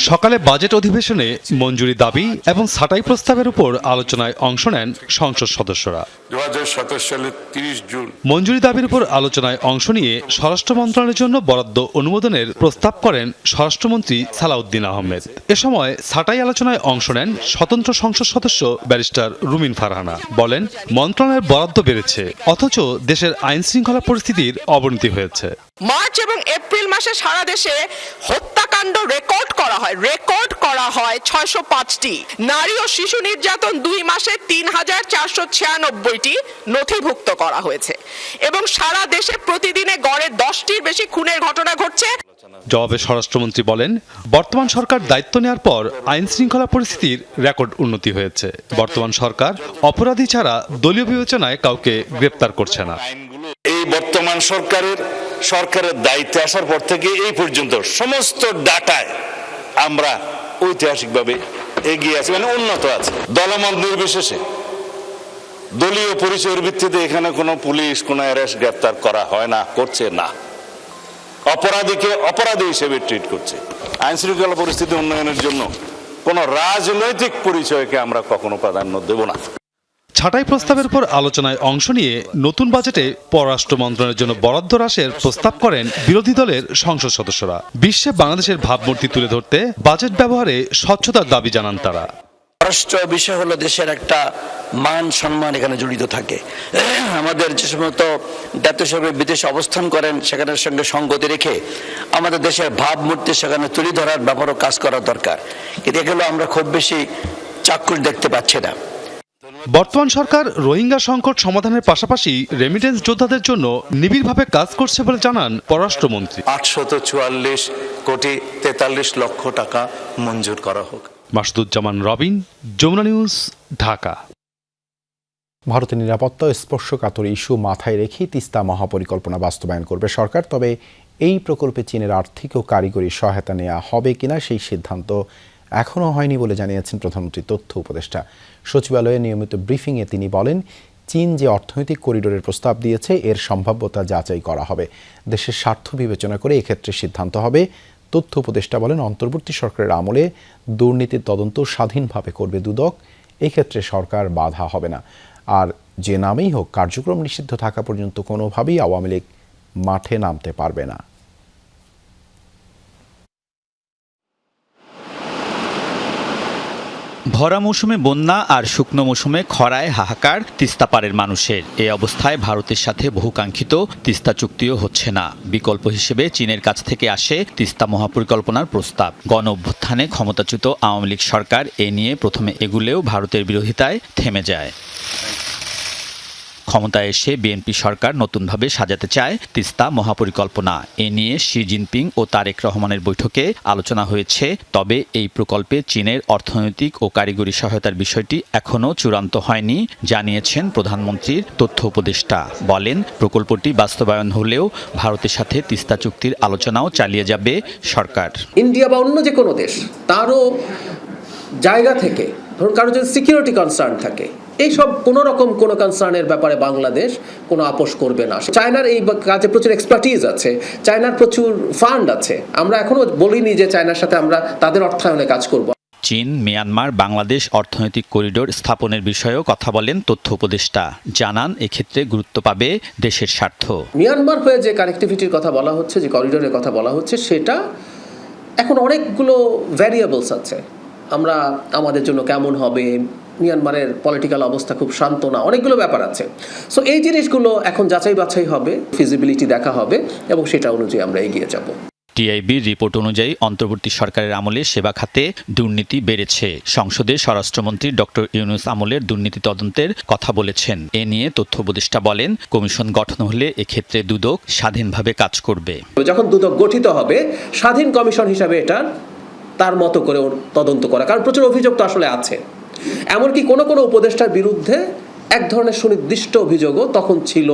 Speaker 5: সকালে বাজেট অধিবেশনে মঞ্জুরি দাবি এবং ছাঁটাই প্রস্তাবের উপর আলোচনায় অংশ নেন সংসদ সদস্যরা।
Speaker 2: 2027 সালের 30 জুন
Speaker 5: মঞ্জুরি দাবির উপর আলোচনায় অংশ নিয়ে স্বরাষ্ট্র মন্ত্রণালয়ের জন্য বরাদ্দ অনুমোদনের প্রস্তাব করেন স্বরাষ্ট্রমন্ত্রী সালাউদ্দিন আহমেদ। এ সময় ছাঁটাই আলোচনায় অংশ নেন স্বতন্ত্র সংসদ সদস্য ব্যারিস্টার রুমিন ফারহানা। বলেন, মন্ত্রণালয়ের বরাদ্দ বেড়েছে অথচ দেশের আইন শৃঙ্খলা পরিস্থিতির অবনতি হয়েছে।
Speaker 9: মার্চ এবং এপ্রিল মাসে সারা দেশে হত্যাকাণ্ড রেকর্ড করা হয় 605টি। নারী ও শিশু নির্যাতন 2 মাসে 3496টি নথিভুক্ত করা হয়েছে এবং সারা দেশে প্রতিদিনে গড়ে 10টির বেশি খুনের ঘটনা ঘটছে।
Speaker 5: জবাবে স্বরাষ্ট্রমন্ত্রী বলেন, বর্তমান সরকার দায়িত্ব নেওয়ার পর আইন শৃঙ্খলা পরিস্থিতির রেকর্ড উন্নতি হয়েছে। বর্তমান সরকার অপরাধী ছাড়া দলীয় বিবেচনায় কাউকে গ্রেপ্তার করছে না।
Speaker 6: এই বর্তমান সরকারের দায়িত্বে আসার পর থেকে এই পর্যন্ত সমস্ত ডাটায় আমরা ঐতিহাসিকভাবে এগিয়ে আছি, মানে উন্নত আছে। দলমত নির্বিশেষে দলীয় পরিচয়ের ভিত্তিতে এখানে কোনো পুলিশ কোনো অ্যারেস্ট গ্রেপ্তার করা হয় না, করছে না। অপরাধীকে অপরাধী হিসেবে ট্রিট করছে। আইন শৃঙ্খলা পরিস্থিতি উন্নয়নের জন্য কোনো রাজনৈতিক পরিচয়কে আমরা কখনো প্রাধান্য দেব না।
Speaker 5: ছাঁটাই প্রস্তাবের উপর আলোচনায় অংশ নিয়ে নতুন বাজেটে পররাষ্ট্র মন্ত্রণালয়ের জন্য বরাদ্দ হ্রাসের প্রস্তাব করেন বিরোধী দলের সংসদ সদস্যরা। বিশ্বে বাংলাদেশের ভাবমূর্তি তুলে ধরতে বাজেট ব্যবহারে স্বচ্ছতার দাবি জানান তারা।
Speaker 4: পররাষ্ট্র বিষয় হলো দেশের একটা মান সম্মান এখানে জড়িত থাকে। আমাদের যে সমস্ত জাতীয় সভায় বিদেশে অবস্থান করেন সেখানের সঙ্গে সঙ্গতি রেখে আমাদের দেশের ভাবমূর্তি সেখানে তুলে ধরার ব্যাপারও কাজ করা দরকার, কিন্তু এগুলো আমরা খুব বেশি চাক্ষুষ দেখতে পাচ্ছি না।
Speaker 5: বর্তমান সরকার রোহিঙ্গা সংকট সমাধানের পাশাপাশি রেমিটেন্স যোদ্ধাদের জন্য নিবিড়ভাবে কাজ করছে বলে জানান পররাষ্ট্রমন্ত্রী।
Speaker 6: 844 কোটি 43 লক্ষ টাকা মঞ্জুর করা হোক।
Speaker 5: মাসুদুজ্জামান রবিন, যমুনা নিউজ, ঢাকা।
Speaker 1: ভারতের নিরাপত্তা ও স্পর্শকাতর ইস্যু মাথায় রেখেই তিস্তা মহাপরিকল্পনা বাস্তবায়ন করবে সরকার। তবে এই প্রকল্পে চীনের আর্থিক ও কারিগরি সহায়তা নেওয়া হবে কিনা সেই সিদ্ধান্ত এখনও হয়নি বলে জানিয়েছেন প্রধানমন্ত্রী তথ্য উপদেষ্টা। সচিবালয়ে নিয়মিত ব্রিফিংয়ে তিনি বলেন, চীন যে অর্থনৈতিক করিডোরের প্রস্তাব দিয়েছে এর সম্ভাব্যতা যাচাই করা হবে। দেশের স্বার্থ বিবেচনা করে এক্ষেত্রে সিদ্ধান্ত হবে। তথ্য উপদেষ্টা বলেন, অন্তর্বর্তী সরকারের আমলে দুর্নীতির তদন্ত স্বাধীনভাবে করবে দুদক। এক্ষেত্রে সরকার বাধা হবে না। আর যে নামেই হোক, কার্যক্রম নিষিদ্ধ থাকা পর্যন্ত কোনোভাবেই আওয়ামী লীগ মাঠে নামতে পারবে না।
Speaker 16: ভরা মৌসুমে বন্যা আর শুকনো মৌসুমে খরায় হাহাকার তিস্তা পাড়ের মানুষের। এই অবস্থায় ভারতের সাথে বহুকাঙ্ক্ষিত তিস্তা চুক্তিও হচ্ছে না। বিকল্প হিসেবে চীনের কাছ থেকে আসে তিস্তা মহাপরিকল্পনার প্রস্তাব। গণ অভ্যুত্থানে ক্ষমতাচ্যুত আওয়ামী লীগ সরকার এ নিয়ে প্রথমে এগুলেও ভারতের বিরোধিতায় থেমে যায়। ক্ষমতায় এসে বিএনপি সরকার নতুনভাবে সাজাতে চায় তিস্তা মহাপরিকল্পনা। এ নিয়ে শি জিনপিং ও তারেক রহমানের বৈঠকে আলোচনা হয়েছে। তবে এই প্রকল্পে চীনের অর্থনৈতিক ও কারিগরি সহায়তার বিষয়টি এখনও চূড়ান্ত হয়নি জানিয়েছেন প্রধানমন্ত্রীর তথ্য উপদেষ্টা। বলেন, প্রকল্পটি বাস্তবায়ন হলেও ভারতের সাথে তিস্তা চুক্তির আলোচনাও চালিয়ে যাবে সরকার।
Speaker 24: ইন্ডিয়া বা অন্য যে কোনো দেশ তারও জায়গা থেকে, ধরুন কারো যদি সিকিউরিটি কনসার্ন থাকে, এইসব কোনো রকম কোনো কনসার্নের ব্যাপারে বাংলাদেশ কোনো আপোষ করবে না। চায়নার এই কাজে প্রচুর এক্সপার্টিজ আছে, চায়নার প্রচুর ফান্ড আছে। আমরা এখনো বলিনি যে চায়নার সাথে আমরা তাদের অর্থায়নে কাজ করব।
Speaker 16: চীন মিয়ানমার বাংলাদেশ অর্থনৈতিক করিডোর স্থাপনের বিষয়েও কথা বলেন তথ্য উপদেষ্টা। জানান, এক্ষেত্রে গুরুত্ব পাবে দেশের স্বার্থ।
Speaker 24: মিয়ানমার হয়ে যে কানেক্টিভিটির কথা বলা হচ্ছে, যে করিডোরের কথা বলা হচ্ছে, সেটা এখন অনেকগুলো ভ্যারিয়েবলস আছে। আমরা আমাদের জন্য কেমন হবে, মিয়ানমারের পলিটিক্যাল অবস্থা খুব শান্ত না, অনেকগুলো ব্যাপার আছে। সো এই জিনিসগুলো এখন যাচাই বাছাই হবে, ফিজিবিলিটি দেখা হবে এবং সেটা অনুযায়ী আমরা এগিয়ে যাব।
Speaker 16: টিআইবির রিপোর্ট অনুযায়ী অন্তর্বর্তী সরকারের আমলে সেবা খাতে দুর্নীতি বেড়েছে। সংসদে স্বরাষ্ট্রমন্ত্রী ডক্টর ইউনূস আমলের দুর্নীতি তদন্তের কথা বলেছেন। এ নিয়ে তথ্য উপদেষ্টা বলেন, কমিশন গঠন হলে এক্ষেত্রে দুদক স্বাধীনভাবে কাজ করবে।
Speaker 24: যখন দুদক গঠিত হবে, স্বাধীন কমিশন হিসাবে এটা তার মতো করে তদন্ত করা, কারণ প্রচুর অভিযোগ তো আসলে আছে। এমনকি কোনো কোনো উপদেষ্টার বিরুদ্ধে এক ধরনের সুনির্দিষ্ট অভিযোগও তখন ছিল।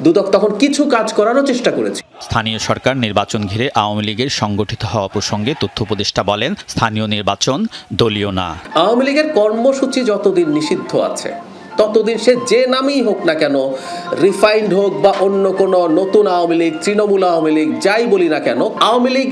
Speaker 24: দুদক তখন কিছু কাজ করারও চেষ্টা করেছে।
Speaker 16: স্থানীয় সরকার নির্বাচন ঘিরে আওয়ামী লীগের সংগঠিত হওয়া প্রসঙ্গে তথ্য উপদেষ্টা বলেন, স্থানীয় নির্বাচন দলীয় না।
Speaker 24: আওয়ামী লীগের কর্মসূচি যতদিন নিষিদ্ধ আছে ততদিন সে যে নামই হোক না কেন, রিফাইন্ড হোক বা অন্য কোনো নতুন আওয়ামী লীগ, তৃণমূল আওয়ামী লীগ, যাই বলি না কেন, আওয়ামী লীগ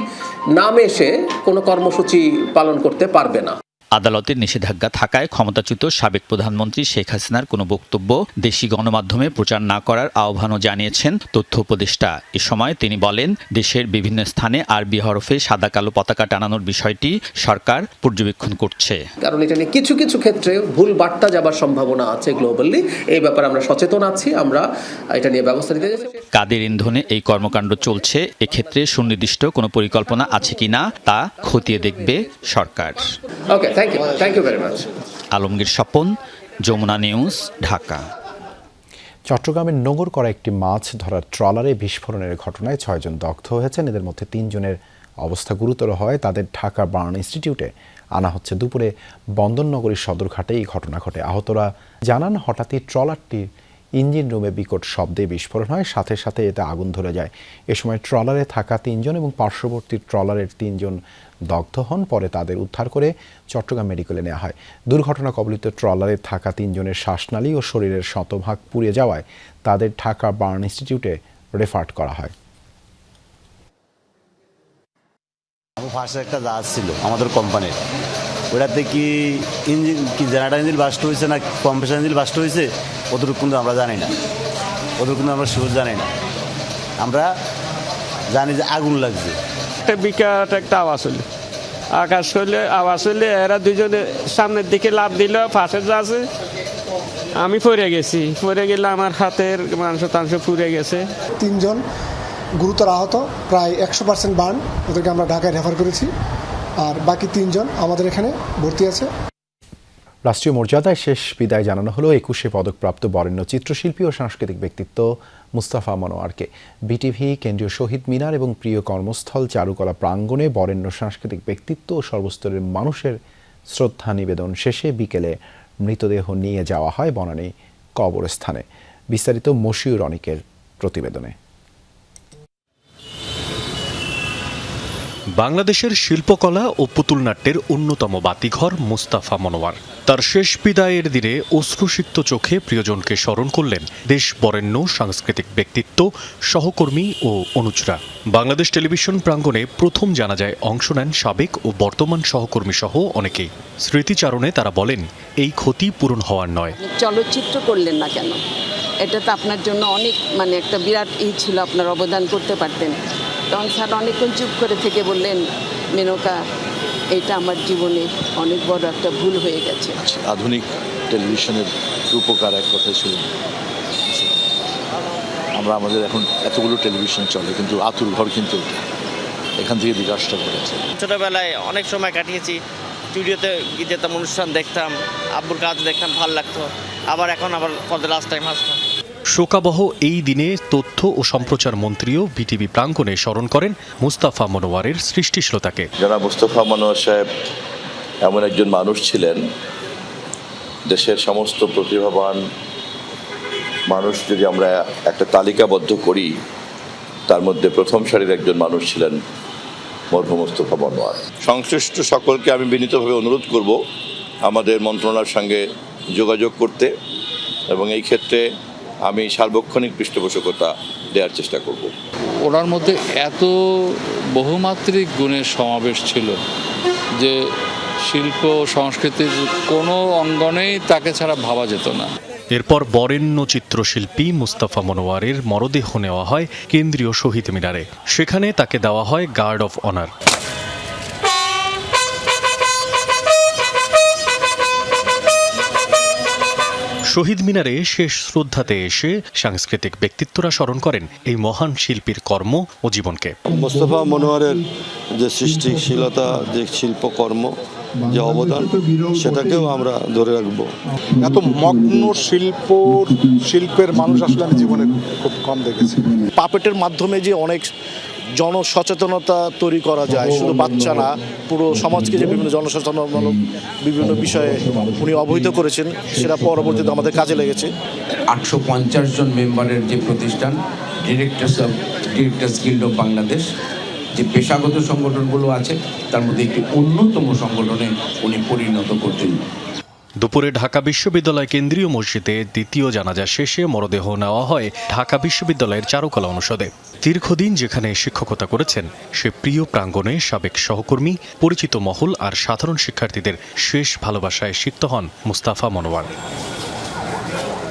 Speaker 24: নামে সে কোনো কর্মসূচি পালন করতে পারবে না।
Speaker 16: আদালতের নিষেধাজ্ঞা থাকায় ক্ষমতাচ্যুত সাবেক প্রধানমন্ত্রী শেখ হাসিনার কোনো বক্তব্য দেশি গণমাধ্যমে প্রচার না করার আহ্বানও জানিয়েছেন তথ্য উপদেষ্টা। এ সময় তিনি বলেন, দেশের বিভিন্ন স্থানে আরবি হরফে সাদা কালো পতাকা টানানোর বিষয়টি সরকার পর্যবেক্ষণ করছে।
Speaker 24: কারণ এটা নিয়ে কিছু কিছু ক্ষেত্রে ভুল বার্তা যাবার সম্ভাবনা আছে গ্লোবালি। এই ব্যাপারে আমরা সচেতন আছি, আমরা এটা নিয়ে ব্যবস্থা নিতে যাচ্ছি।
Speaker 16: কাদের ইন্ধনে এই কর্মকাণ্ড চলছে, এক্ষেত্রে সুনির্দিষ্ট কোনো পরিকল্পনা আছে কিনা তা খতিয়ে দেখবে সরকার।
Speaker 24: Okay, thank you very much.
Speaker 16: Alamgir Swapan, Jamuna News, Dhaka.
Speaker 1: চট্টগ্রামের নোঙর করা একটি মাছ ধরার ট্রলারে বিস্ফোরণের ঘটনায় 6 জন দগ্ধ হয়েছেন। এদের মধ্যে 3 জনের অবস্থা গুরুতর হয়। তাদের ঢাকা বার্ন ইনস্টিটিউটে আনা হচ্ছে। দুপুরে বন্দরনগরীর সদরঘাটে এই ঘটনা ঘটে। আহতরা জানান, হঠাৎই ট্রলারটির ইঞ্জিন রুমে বিকট শব্দে বিস্ফোরণ হয়, সাথে সাথে এতে আগুন ধরে যায়। এ সময় ট্রলারে থাকা 3 জন এবং পার্শ্ববর্তী ট্রলারের 3 জন দগ্ধ হন। পরে তাদের উদ্ধার করে চট্টগ্রাম মেডিকেলে নেওয়া হয়। দুর্ঘটনা কবলিত ট্রলারে থাকা 3 জনের শ্বাসনালী ও শরীরের শতভাগ পুড়ে যাওয়ায় তাদের ঢাকা বার্ন ইনস্টিটিউটে রেফার করা হয়।
Speaker 7: আমার পাশে একটা জাহাজ ছিল আমাদের কোম্পানির, ওটাতে কি ইঞ্জিন কি জেনারেটর ইঞ্জিন বাস্ট হয়েছে না কম্প্রেসার ইঞ্জিন বাস্ট হয়েছে অতটুকু কিন্তু আমরা জানি না, অতটুকু কিন্তু আমরা শিওর জানি না। আমরা জানি যে আগুন লাগছে।
Speaker 10: একটা বিকট একটা আওয়াজ হলো, আওয়াজ হলে এরা দুজনে সামনের দিকে লাফ দিল, ফাঁসে যাচ্ছে। আমি পড়ে গেছি, পড়ে গেলে আমার হাতের মাংস টাংস পুড়ে গেছে।
Speaker 11: 3 জন গুরুতর আহত, প্রায় 100% বার্ন, ওদেরকে আমরা ঢাকায় রেফার করেছি। আর বাকি 3 জন আমাদের এখানে ভর্তি আছে।
Speaker 1: রাষ্ট্রীয় মর্যাদায় শেষ বিদায় জানানো হলো 21শে পদকপ্রাপ্ত বরেণ্য চিত্রশিল্পী ও সাংস্কৃতিক ব্যক্তিত্ব মুস্তাফা মনোয়ারকে। বিটিভি, কেন্দ্রীয় শহীদ মিনার এবং প্রিয় কর্মস্থল চারুকলা প্রাঙ্গণে বরেণ্য সাংস্কৃতিক ব্যক্তিত্ব ও সর্বস্তরের মানুষের শ্রদ্ধা নিবেদন শেষে বিকেলে মৃতদেহ নিয়ে যাওয়া হয় বনানী কবরস্থানে। বিস্তারিত মশিউর অনিকের প্রতিবেদনে।
Speaker 13: বাংলাদেশের শিল্পকলা ও পুতুল নাট্যের অন্যতম বাতিঘর মুস্তাফা মনোয়ার তার শেষ বিদায়ের দিনে অশ্রুসিক্ত চোখে প্রিয়জনকে স্মরণ করলেন দেশ বরেণ্য সাংস্কৃতিক ব্যক্তিত্ব, সহকর্মী ও অনুচরা। বাংলাদেশ টেলিভিশন প্রাঙ্গণে প্রথম জানাজায় অংশ নেন সাবেক ও বর্তমান সহকর্মী সহ অনেকেই। স্মৃতিচারণে তারা বলেন, এই ক্ষতি পূরণ হওয়ার নয়।
Speaker 25: চলচ্চিত্র করলেন না কেন? এটা তো আপনার জন্য অনেক একটা বিরাট ছিল, আপনার অবদান করতে পারতেন। তখন স্যার অনেকক্ষণ চুপ করে থেকে বললেন, মেনকা, এটা আমার জীবনে অনেক বড় একটা ভুল হয়ে গেছে।
Speaker 26: আধুনিক টেলিভিশনের রূপকার এক কথা ছিল। আমাদের এখন এতগুলো টেলিভিশন চলে, কিন্তু আতুর ঘর কিন্তু এখান থেকে বিকাশটা ঘটেছে।
Speaker 27: ছোটবেলায় অনেক সময় কাটিয়েছি, স্টুডিওতে গিয়ে যেতাম, অনুষ্ঠান দেখতাম, আব্বুর কাজ দেখতাম, ভালো লাগতো। এখন ফর দ্য লাস্ট টাইম আসলাম।
Speaker 13: শোকাবহ এই দিনে তথ্য ও সম্প্রচার মন্ত্রীও বিটিভি প্রাঙ্গণে স্মরণ করেন মুস্তাফা মনোয়ারের সৃষ্টিশীলতাকে।
Speaker 26: যারা মুস্তাফা মনোয়ার সাহেব এমন একজন মানুষ ছিলেন, দেশের সমস্ত প্রতিভাবান মানুষ যদি আমরা একটা তালিকাবদ্ধ করি, তার মধ্যে প্রথম সারির একজন মানুষ ছিলেন মরহুম মুস্তাফা মনোয়ার। সংশ্লিষ্ট সকলকে আমি বিনীতভাবে অনুরোধ করব আমাদের মন্ত্রণালয়ের সঙ্গে যোগাযোগ করতে, এবং এই ক্ষেত্রে আমি সার্বক্ষণিক পৃষ্ঠপোষকতা দেওয়ার চেষ্টা করব।
Speaker 28: ওনার মধ্যে এত বহুমাত্রিক গুণের সমাবেশ ছিল যে শিল্প সংস্কৃতির কোনো অঙ্গনেই তাকে ছাড়া ভাবা যেত না।
Speaker 13: এরপর বরেণ্য চিত্রশিল্পী মুস্তাফা মনোয়ারের মরদেহ নেওয়া হয় কেন্দ্রীয় শহীদ মিনারে। সেখানে তাকে দেওয়া হয় গার্ড অফ অনার। শহীদ মিনারে শেষ শ্রদ্ধাতে এসে সাংস্কৃতিক ব্যক্তিত্বরা স্মরণ করেন এই মহান শিল্পীর কর্ম ও জীবনকে।
Speaker 3: মোস্তফা মনোয়ারের যে সৃষ্টিশীলতা, যে শিল্পকর্ম, যে অবদান, সেটাকেও আমরা ধরে রাখবো।
Speaker 8: এত মগ্ন শিল্পের মানুষ আসলে আমি জীবনে খুব কম দেখেছি।
Speaker 12: পাপেটের মাধ্যমে যে অনেক জনসচেতনতা তৈরি করা যায়, শুধু বাচ্চা না, পুরো সমাজকে যে বিভিন্ন জনসচেতনতামূলক বিভিন্ন বিষয়ে উনি অবহিত করেছেন, সেটা পরবর্তীতে আমাদের কাজে লেগেছে।
Speaker 14: 850 জন মেম্বারের যে প্রতিষ্ঠান ডিরেক্টর্স গিল্ড অফ বাংলাদেশ, যে পেশাগত সংগঠনগুলো আছে, তার মধ্যে একটি অন্যতম সংগঠনে উনি পরিণত করতেন।
Speaker 13: দুপুরে ঢাকা বিশ্ববিদ্যালয় কেন্দ্রীয় মসজিদে দ্বিতীয় জানাজা শেষে মরদেহ নেওয়া হয় ঢাকা বিশ্ববিদ্যালয়ের চারুকলা অনুষদে। দীর্ঘদিন যেখানে শিক্ষকতা করেছেন, সে প্রিয় প্রাঙ্গণে সাবেক সহকর্মী, পরিচিত মহল আর সাধারণ শিক্ষার্থীদের শেষ ভালোবাসায় সিক্ত হন মুস্তাফা মনোয়ার।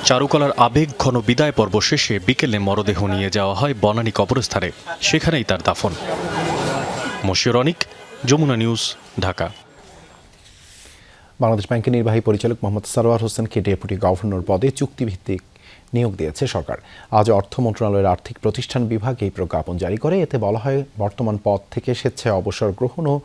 Speaker 13: চারুকলার আবেগ ঘন বিদায় পর্ব শেষে বিকেলে মরদেহ নিয়ে যাওয়া হয় বনানী কবরস্থানে, সেখানেই তার দাফন। মশিউর অনিক, যমুনা নিউজ, ঢাকা।
Speaker 1: বাংলাদেশ ব্যাংকের নির্বাহী পরিচালক মোহাম্মদ সারোয়ার হোসেনকে ডেপুটি গভর্নর পদে চুক্তিভিত্তিক নিয়োগ দিয়েছে সরকার। আজ অর্থ মন্ত্রণালয়ের আর্থিক প্রতিষ্ঠান বিভাগ এই প্রজ্ঞাপন জারি করে। এতে বলা হয়, বর্তমান পদ থেকে স্বেচ্ছায় অবসর গ্রহণ ও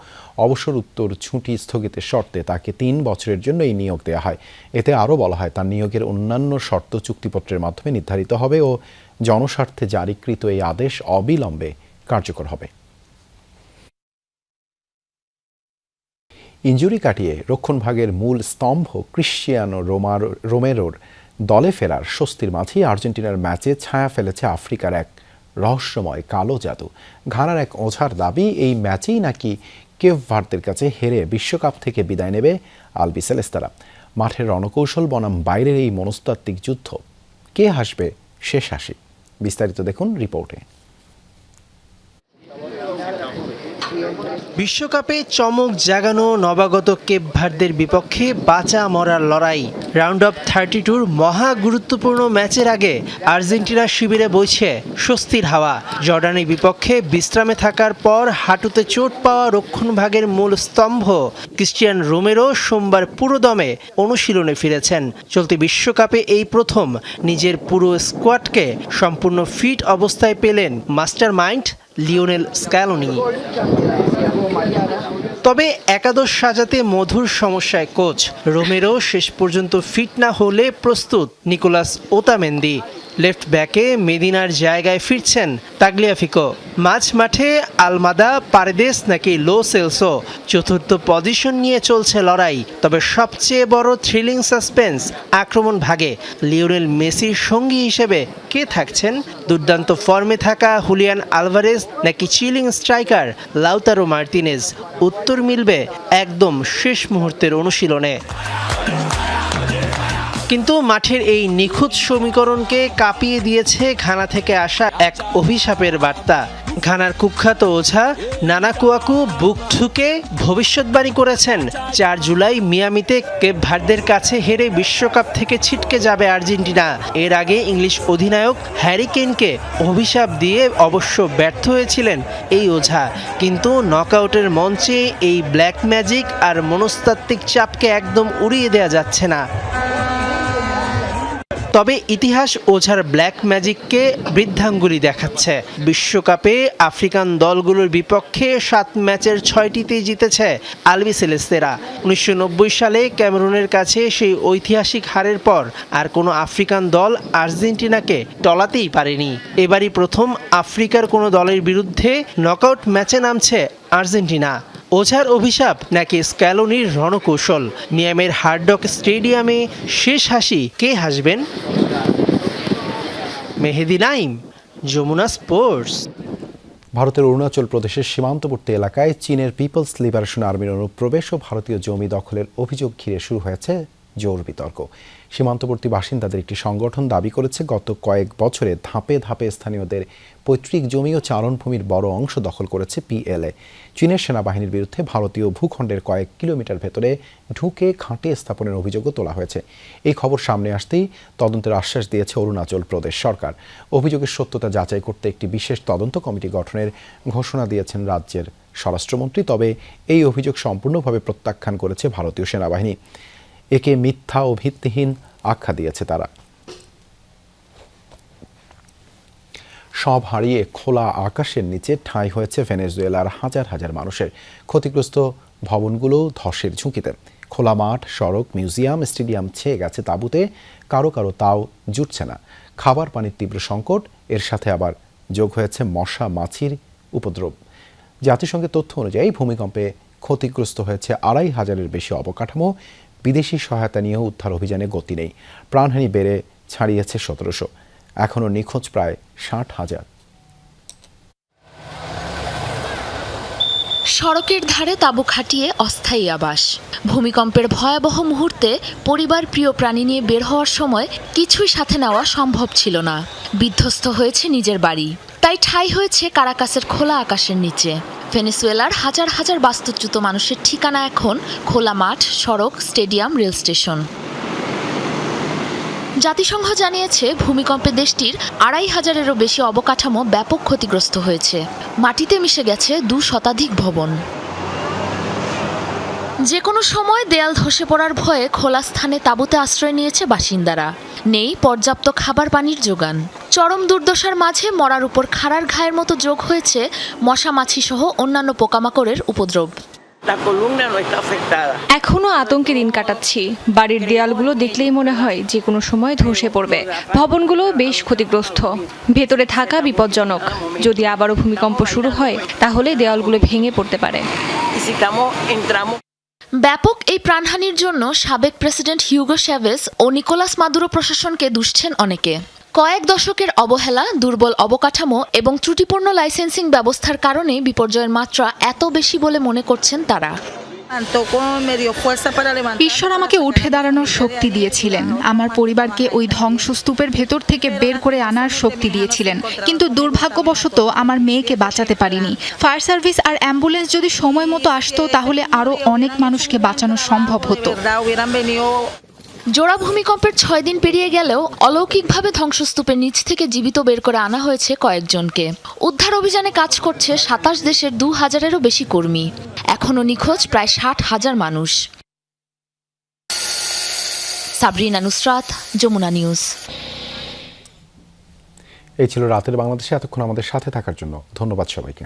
Speaker 1: অবসর উত্তর ছুটি স্থগিতের শর্তে তাকে 3 বছরের জন্য এই নিয়োগ দেওয়া হয়। এতে আরও বলা হয়, তার নিয়োগের অন্যান্য শর্ত চুক্তিপত্রের মাধ্যমে নির্ধারিত হবে ও জনস্বার্থে জারিকৃত এই আদেশ অবিলম্বে কার্যকর হবে। ইনজুরি কাটিয়ে রক্ষণভাগের মূল স্তম্ভ ক্রিশ্চিয়ানো রোমেরোর দলে ফেরার স্বস্তির মাঝেই আর্জেন্টিনার ম্যাচে ছায়া ফেলেছে আফ্রিকার এক রহস্যময় কালো জাদু। ঘানার এক ওঝার দাবি, এই ম্যাচেই নাকি কেপ ভার্দের কাছে হেরে বিশ্বকাপ থেকে বিদায় নেবে আলবিসেলেস্তারা। মাঠের রণকৌশল বনাম বাইরের এই মনস্তাত্ত্বিক যুদ্ধ, কে হাসবে শেষ হাসি? বিস্তারিত দেখুন রিপোর্টে।
Speaker 19: বিশ্বকাপে চমক জাগানো নবাগত কেপ ভার্দের বিপক্ষে বাঁচা মরার লড়াই। রাউন্ড অফ 32-র মহা গুরুত্বপূর্ণ ম্যাচের আগে আর্জেন্টিনার শিবিরে বইছে স্বস্তির হাওয়া। জর্ডানের বিপক্ষে বিশ্রামে থাকার পর হাঁটুতে চোট পাওয়া রক্ষণভাগের মূল স্তম্ভ ক্রিশ্চিয়ান রোমেরো সোমবার পুরোদমে অনুশীলনে ফিরেছেন। চলতি বিশ্বকাপে এই প্রথম নিজের পুরো স্কোয়াডকে সম্পূর্ণ ফিট অবস্থায় পেলেন মাস্টার মাইন্ড লিওনেল স্ক্যালোনি। তবে একাদশ সাজাতে মধুর সমস্যায় কোচ। রোমেরো শেষ পর্যন্ত ফিট না হলে প্রস্তুত নিকোলাস ওতামেন্দি। লেফট ব্যাকে মেদিনার জায়গায় ফিরছেন তাগলিয়াফিকো। মাঝ মাঠে আলমাদা, পারেদেস নাকি লো সেলসো, চতুর্থ পজিশন নিয়ে চলছে লড়াই। তবে সবচেয়ে বড় থ্রিলিং সাসপেন্স আক্রমণ ভাগে লিওনেল মেসির সঙ্গী হিসেবে কে থাকছেন? দুর্দান্ত ফর্মে থাকা হুলিয়ান আলভারেজ নাকি চিলিং স্ট্রাইকার লাউতারো মার্তিনেজ? উত্তর মিলবে একদম শেষ মুহূর্তের অনুশীলনে। কিন্তু মাঠের এই নিখুঁত সমীকরণকে কাঁপিয়ে দিয়েছে ঘানা থেকে আসা এক অভিশাপের বার্তা। ঘানার কুখ্যাত ওঝা নানা কুয়াকু বুক ঠুকে ভবিষ্যৎবাণী করেছেন 4 জুলাই মিয়ামিতে কেপ ভার্দের কাছে হেরে বিশ্বকাপ থেকে ছিটকে যাবে আর্জেন্টিনা। এর আগে ইংলিশ অধিনায়ক হ্যারি কেনকে অভিশাপ দিয়ে অবশ্য ব্যর্থ হয়েছিলেন এই ওঝা। কিন্তু নকআউটের মঞ্চে এই ব্ল্যাক ম্যাজিক আর মনস্তাত্ত্বিক চাপকে একদম উড়িয়ে দেওয়া যাচ্ছে না। তবে ইতিহাস ওঝার ব্ল্যাক ম্যাজিককে বৃদ্ধাঙ্গুলি দেখাচ্ছে। বিশ্বকাপে আফ্রিকান দলগুলোর বিপক্ষে 7 ম্যাচের 6টিতেই জিতেছে আলবিসেলেস্তেরা। 1990 সালে ক্যামেরুনের কাছে সেই ঐতিহাসিক হারের পর আর কোনো আফ্রিকান দল আর্জেন্টিনাকে টলাতেই পারেনি। এবারই প্রথম আফ্রিকার কোনো দলের বিরুদ্ধে নকআউট ম্যাচে নামছে আর্জেন্টিনা। ওঝার অভিশাপ নাকি স্ক্যালোনির রণকৌশল? মিয়ামির হার্ড রক স্টেডিয়ামে শেষ হাসি কে হাসবেন? মেহেদি নাইম, যমুনা স্পোর্টস।
Speaker 1: ভারতের অরুণাচল প্রদেশের সীমান্তবর্তী এলাকায় চীনের পিপলস লিবারেশন আর্মির অনুপ্রবেশ ও ভারতীয় জমি দখলের অভিযোগ ঘিরে শুরু হয়েছে জোর বিতর্ক। সীমান্তবর্তী বাসিন্দাদের একটি সংগঠন দাবি করেছে, গত কয়েক বছরে ধাপে ধাপে স্থানীয়দের পৈতৃক জমি ও চারণভূমির বড় অংশ দখল করেছে পিএলএ। চীনের সেনাবাহিনীর বিরুদ্ধে ভারতীয় ভূখণ্ডের কয়েক কিলোমিটার ভেতরে ঢুকে ঘাঁটি স্থাপনের অভিযোগও তোলা হয়েছে। এই খবর সামনে আসতেই তদন্তের আশ্বাস দিয়েছে অরুণাচল প্রদেশ সরকার। অভিযোগের সত্যতা যাচাই করতে একটি বিশেষ তদন্ত কমিটি গঠনের ঘোষণা দিয়েছেন রাজ্যের স্বরাষ্ট্রমন্ত্রী। তবে এই অভিযোগ সম্পূর্ণভাবে প্রত্যাখ্যান করেছে ভারতীয় সেনাবাহিনী। একে মিথ্যা ও ভিত্তিহীন আখ্যা দিয়েছে তারা। সব হারিয়ে খোলা আকাশের নিচে ঠাঁই হয়েছে ভেনেজুয়েলার হাজার হাজার মানুষের। ক্ষতিগ্রস্ত ভবনগুলো ধসের ঝুঁকিতে। খোলা মাঠ, সড়ক, মিউজিয়াম, স্টেডিয়াম ছেয়ে গেছে তাঁবুতে। কারো কারো তাও জুটছে না। খাবার পানির তীব্র সংকট, এর সাথে আবার যোগ হয়েছে মশা মাছির উপদ্রব। জাতিসংঘের তথ্য অনুযায়ী ভূমিকম্পে ক্ষতিগ্রস্ত হয়েছে ২৫০০-এর বেশি অবকাঠামো। বিদেশি সহায়তা নিয়েও উদ্ধার অভিযানে গতি নেই। প্রাণহানি বেড়ে ছাড়িয়েছে ১৭০০। এখনও নিখোঁজ প্রায় ৬০,০০০।
Speaker 2: সড়কের ধারে তাঁবু খাটিয়ে অস্থায়ী আবাস। ভূমিকম্পের ভয়াবহ মুহূর্তে পরিবার, প্রিয় প্রাণী নিয়ে বের হওয়ার সময় কিছুই সাথে নেওয়া সম্ভব ছিল না। বিধ্বস্ত হয়েছে নিজের বাড়ি, তাই ঠাঁই হয়েছে কারাকাসের খোলা আকাশের নিচে। ভেনেজুয়েলার হাজার হাজার বাস্তুচ্যুত মানুষের ঠিকানা এখন খোলা মাঠ, সড়ক, স্টেডিয়াম, রেল স্টেশন। জাতিসংঘ জানিয়েছে ভূমিকম্পে দেশটির ২৫০০-এরও বেশি অবকাঠামো ব্যাপক ক্ষতিগ্রস্ত হয়েছে। মাটিতে মিশে গেছে ২ শতাধিক ভবন। যে কোনো সময় দেয়াল ধসে পড়ার ভয়ে খোলা স্থানে তাঁবুতে আশ্রয় নিয়েছে বাসিন্দারা। নেই পর্যাপ্ত খাবার পানির জোগান। চরম দুর্দশার মাঝে মরার উপর খাড়ার ঘায়ের মতো যোগ হয়েছে মশা মাছি সহ অন্যান্য পোকামাকড়ের উপদ্রব।
Speaker 15: এখনো আতঙ্কে দিন কাটাচ্ছি। বাড়ির দেয়ালগুলো দেখলেই মনে হয় যে কোনো সময় ধসে পড়বে। ভবনগুলো বেশ ক্ষতিগ্রস্ত, ভেতরে থাকা বিপজ্জনক। যদি আবারও ভূমিকম্প শুরু হয় তাহলে দেয়ালগুলো ভেঙে পড়তে পারে।
Speaker 2: ব্যাপক এই প্রাণহানির জন্য সাবেক প্রেসিডেন্ট হিউগো চ্যাভেজ ও নিকোলাস মাদুরো প্রশাসনকে দুষছেন অনেকে। কয়েক দশকের অবহেলা, দুর্বল অবকাঠামো এবং ত্রুটিপূর্ণ লাইসেন্সিং ব্যবস্থার কারণে বিপর্যয়ের মাত্রা এত বেশি বলে মনে করছেন তারা।
Speaker 17: ঈশ্বর আমাকে উঠে দাঁড়ানোর শক্তি দিয়েছিলেন, আমার পরিবারকে ওই ধ্বংসস্তূপের ভেতর থেকে বের করে আনার শক্তি দিয়েছিলেন, কিন্তু দুর্ভাগ্যবশত আমার মেয়েকে বাঁচাতে পারিনি। ফায়ার সার্ভিস আর অ্যাম্বুলেন্স যদি সময় মতো আসতো তাহলে আরও অনেক মানুষকে বাঁচানো সম্ভব হতো।
Speaker 2: জোড়া ভূমিকম্পের ৬ দিন পেরিয়ে গেলেও অলৌকিকভাবে ধ্বংসস্তূপের নিচ থেকে জীবিত বের করে আনা হয়েছে কয়েকজনকে। উদ্ধার অভিযানে কাজ করছে ২৭ দেশের ২০০০-এরও বেশি কর্মী। এখনও নিখোঁজ প্রায় ৬০,০০০ মানুষ। সাবরিনা নুসরাত, যমুনা নিউজ।
Speaker 1: এই ছিল রাতের বাংলাদেশে। এতক্ষণ আমাদের সাথে থাকার জন্য ধন্যবাদ সবাইকে।